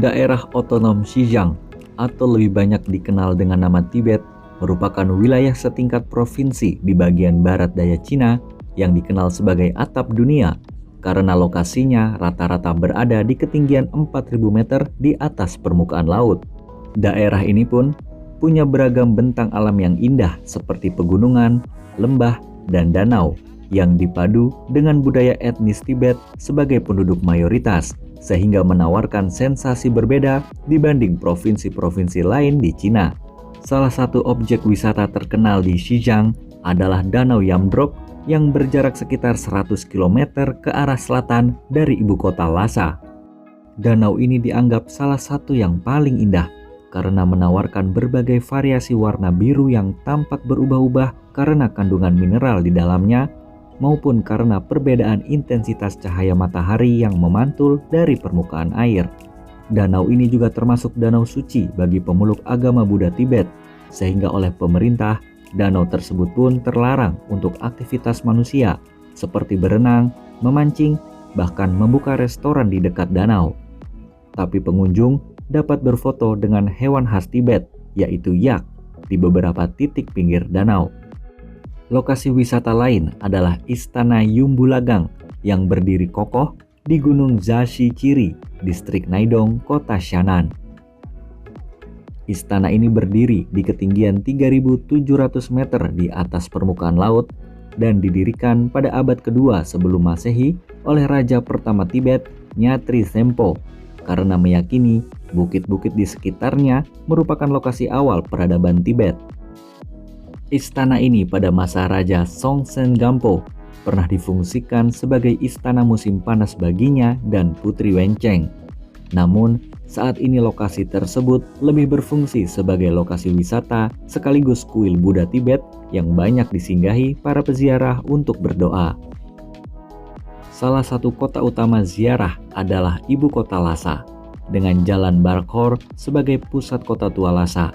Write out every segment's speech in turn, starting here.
Daerah Otonom Xinjiang, atau lebih banyak dikenal dengan nama Tibet, merupakan wilayah setingkat provinsi di bagian barat daya Cina yang dikenal sebagai atap dunia karena lokasinya rata-rata berada di ketinggian 4.000 meter di atas permukaan laut. Daerah ini pun punya beragam bentang alam yang indah seperti pegunungan, lembah, dan danau yang dipadu dengan budaya etnis Tibet sebagai penduduk mayoritas, sehingga menawarkan sensasi berbeda dibanding provinsi-provinsi lain di Cina. Salah satu objek wisata terkenal di Xinjiang adalah Danau Yamdrok yang berjarak sekitar 100 km ke arah selatan dari ibu kota Lhasa. Danau ini dianggap salah satu yang paling indah karena menawarkan berbagai variasi warna biru yang tampak berubah-ubah karena kandungan mineral di dalamnya maupun karena perbedaan intensitas cahaya matahari yang memantul dari permukaan air. Danau ini juga termasuk danau suci bagi pemeluk agama Buddha Tibet, sehingga oleh pemerintah, danau tersebut pun terlarang untuk aktivitas manusia, seperti berenang, memancing, bahkan membuka restoran di dekat danau. Tapi pengunjung dapat berfoto dengan hewan khas Tibet, yaitu yak, di beberapa titik pinggir danau. Lokasi wisata lain adalah Istana Yumbulagang yang berdiri kokoh di Gunung Zhashiciri, distrik Naidong, kota Shannan. Istana ini berdiri di ketinggian 3.700 meter di atas permukaan laut dan didirikan pada abad kedua sebelum Masehi oleh Raja pertama Tibet, Nyatri Zempo, karena meyakini bukit-bukit di sekitarnya merupakan lokasi awal peradaban Tibet. Istana ini pada masa Raja Songtsen Gampo pernah difungsikan sebagai istana musim panas baginya dan Putri Wencheng. Namun, saat ini lokasi tersebut lebih berfungsi sebagai lokasi wisata sekaligus kuil Buddha Tibet yang banyak disinggahi para peziarah untuk berdoa. Salah satu kota utama ziarah adalah ibu kota Lhasa, dengan Jalan Barkhor sebagai pusat kota tua Lhasa.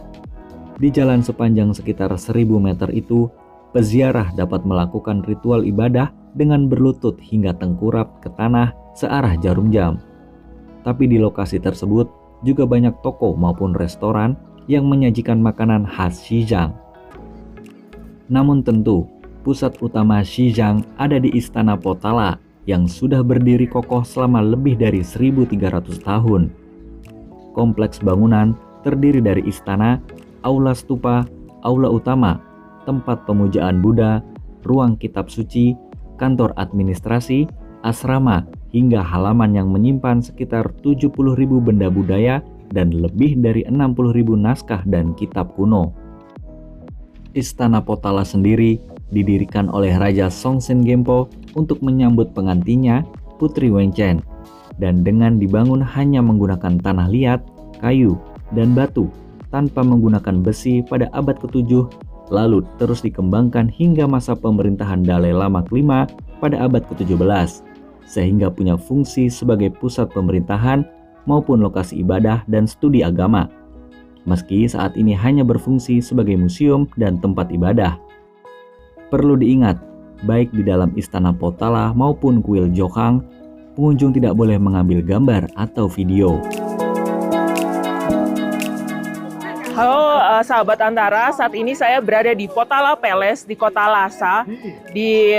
Di jalan sepanjang sekitar 1.000 meter itu, peziarah dapat melakukan ritual ibadah dengan berlutut hingga tengkurap ke tanah searah jarum jam. Tapi di lokasi tersebut juga banyak toko maupun restoran yang menyajikan makanan khas Xinjiang. Namun tentu, pusat utama Xinjiang ada di Istana Potala yang sudah berdiri kokoh selama lebih dari 1.300 tahun. Kompleks bangunan terdiri dari istana, aula stupa, aula utama, tempat pemujaan Buddha, ruang kitab suci, kantor administrasi, asrama, hingga halaman yang menyimpan sekitar 70.000 benda budaya dan lebih dari 60.000 naskah dan kitab kuno. Istana Potala sendiri didirikan oleh Raja Songtsen Gampo untuk menyambut pengantinnya, Putri Wencheng, dan dengan dibangun hanya menggunakan tanah liat, kayu, dan batu, tanpa menggunakan besi pada abad ke-7, lalu terus dikembangkan hingga masa pemerintahan Dalai Lama kelima pada abad ke-17, sehingga punya fungsi sebagai pusat pemerintahan maupun lokasi ibadah dan studi agama, meski saat ini hanya berfungsi sebagai museum dan tempat ibadah. Perlu diingat, baik di dalam Istana Potala maupun kuil Jokhang, pengunjung tidak boleh mengambil gambar atau video. Halo sahabat Antara, saat ini saya berada di Potala Palace di kota Lhasa di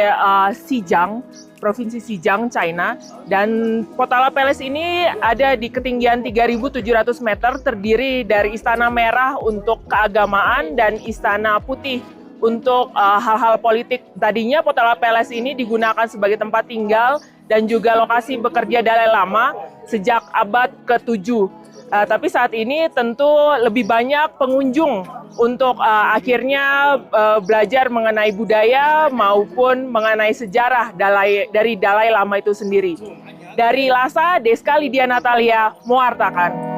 Xinjiang, Provinsi Xinjiang, China. Dan Potala Palace ini ada di ketinggian 3.700 meter, terdiri dari Istana Merah untuk keagamaan dan Istana Putih untuk hal-hal politik. Tadinya Potala Palace ini digunakan sebagai tempat tinggal dan juga lokasi bekerja Dalai Lama sejak abad ke-7. Tapi saat ini tentu lebih banyak pengunjung untuk akhirnya belajar mengenai budaya maupun mengenai sejarah dari Dalai Lama itu sendiri. Dari Lhasa, Deska Lydia Natalia mewartakan.